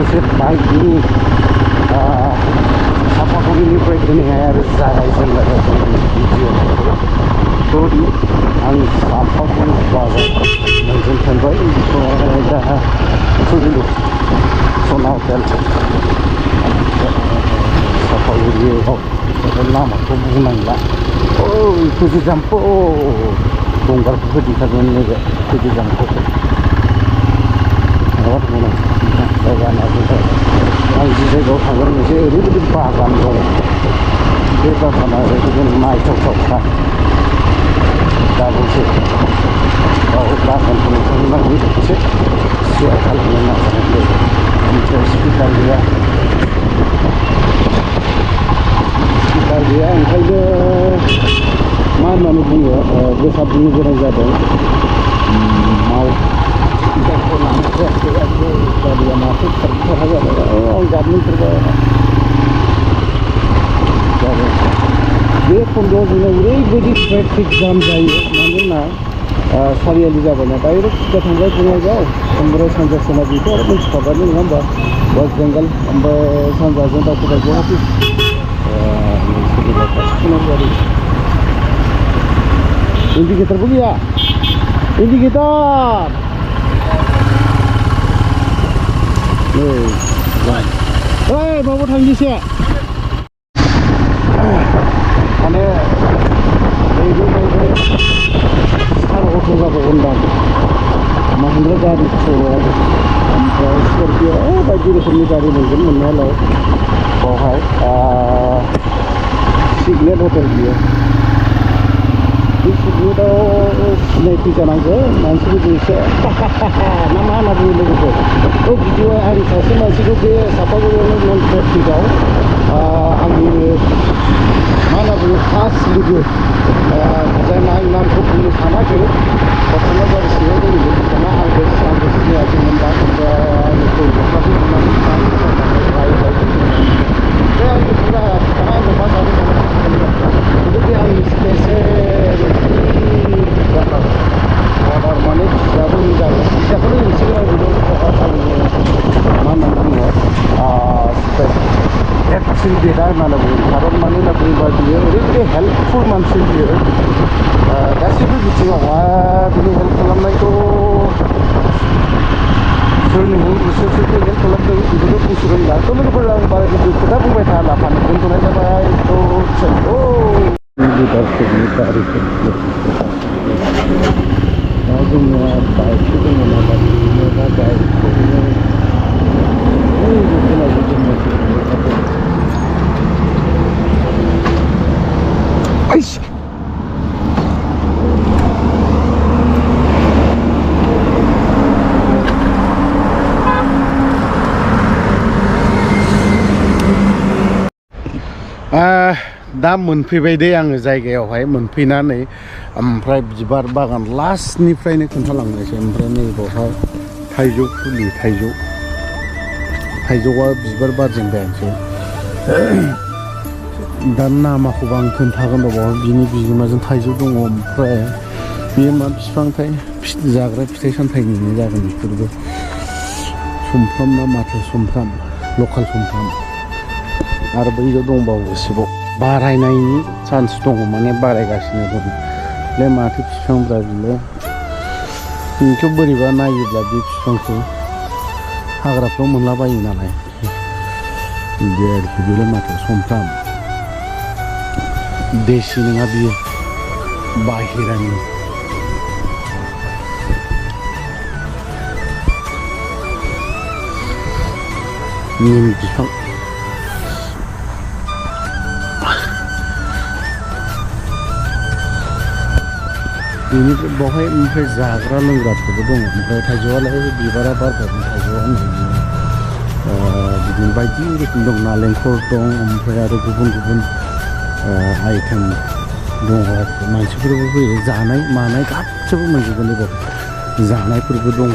लोगोसे बाइकनि सापागुरिनिफ्राय दिनैहाय आरो जागायजेननाय भिडिअ आं सापागुरि बाजार मोनजों थांबाय दा फुजिलु सना हटेल सापागुरियाव लामाखौ बुंनांला फुजि जाम्फौ गंगारखौ होदिंथारगोन नैबे फुजि जाम्फौ आबाद मावनाय जायगाना आं जि जायगायाव थांगोन मोनसे ओरैबायदि बागान दं बे बागाना ओरैबायदि नायथावथावखा दा बुंसै बागानखौ नोंथांमोना एसे शेयार खालामनो नाजानाय ओमफ्राय स्पिकार गैया ओंखायनो मा होननानै बुङो गोसा बुंनो गोनां जादों स्पिकारखौ लानो जायाखै गारिया माथो खारखा जाबाय आं गाबनोफोरबाय जाबाय बे खन्द'आव जोंना ओरैबायदि ट्रेफिक जाम जायो मानोना सारियालि जाबायना डाइरेक्ट सिदा थांबाय बङाइगाव ओमफ्राय सानजा सोनाब बेथ' आरो मिथिखाबानो नङा होमबा वेस्ट बेंगल ओमफ्राय सानजाजों दावखोबाय गुवाहाटि गारि इन्डिकेटरबो गैया इन्डिकेटर ओइ माबा थांनोसै माने सार अट' जाबावगोन दां माहिन्द्रा गारि स'आव ओमफ्राय स्करपिय' बायदि रोखोमनि गारि मोनगोन मोननायालाय बावहाय सिगनेट हटेल बियो बे सिगनेटआव सिनायथि जानांगोन मानसिफोरखौ एसे ना मा होनना बुङो लोगोफोर बिदियाव आं सासे मानसिखौ बे सापागुरियावनो मेन ट्रेफिकआव आंनि मा होनना बुङो खास लोगो जायना आं नामखौ बुंनो सानाखै बर्थमान गारि सिङाव दङमोन बिथाङा आंबो सिनायाखैमोन दा ओमफ्राय आंनिखौ गस्लाखौ नुनानै बे आंनि फुरा आंनो मा जानो बे आंनि स्पेसियेल अर्डार माने फिसाबो जागोन फिसाखौनो मोनसिगोन आं बेखौ मा होनना बुङो एक्सिन डेटा होननानै बुङो खारन मानो होनना बुङोबा बियो ओरैबायदि हेल्पफुल मानसि बियो गासैबो बिथिङाव बिनि हेल्प खालामनायखौ सोरखौ हेल्प खालामदों बेखौनो बुंसिगोन दाथ' लोगोफोर आं बारा गिदिर खोथा बुंबाय थाला फानो दोनथ'नाय जाबाय दा जोंनिया बाइकसो दङ नालाय बिदिनो दा बाइकखौनो दा मोनफैबाय दे आङो जायगायावहाय मोनफैनानै ओमफ्राय बिबार बागान लास्टनिफ्रायनो खोन्थालांनोसै ओमफ्राय नैबावहाय थाइजौ फुलि थाइजौआ बिबार बारजेनबायानोसै दा नामाखौबो आं खोन्थागोन बावहाय बिनि बिगोमाजों थाइजौ दङ ओमफ्राय बेयो मा बिफांथाय जाग्रा फिथाइ सामथाइनिनो जागोन बेफोरबो सुमफ्राम ना माथो सुमफ्राम लकेल सुमफ्राम आरो बैयाव दंबावो एसेबाव बारायनायनि चान्स दङ माने बारायगासिनो दं बे माथो बिफांफ्रा बिलाय बेखौ बोरैबा नायोब्ला बे बिफांखौ हाग्राफ्राव मोनलाबायो नालाय बिदि आरोखि बेलाय माथो सुमफ्राम देसि नङा बियो बाहेरानि निम बिफां बेनिफ्राय बावहाय ओमफ्राय जाग्रा लोंग्राफोरबो दङ ओमफ्राय थाइजौआलाय बिबारा बारबाय थाइजौआ बिदिनो बायदि रोखोम दं नालेंखर दं ओमफ्राय आरो गुबुन गुबुन आइटेम दङ आरोखि मानसिफोरबो फैयो जानाय मानाय गासैबो मोनजोबगोन एबार जानायफोरबो दङ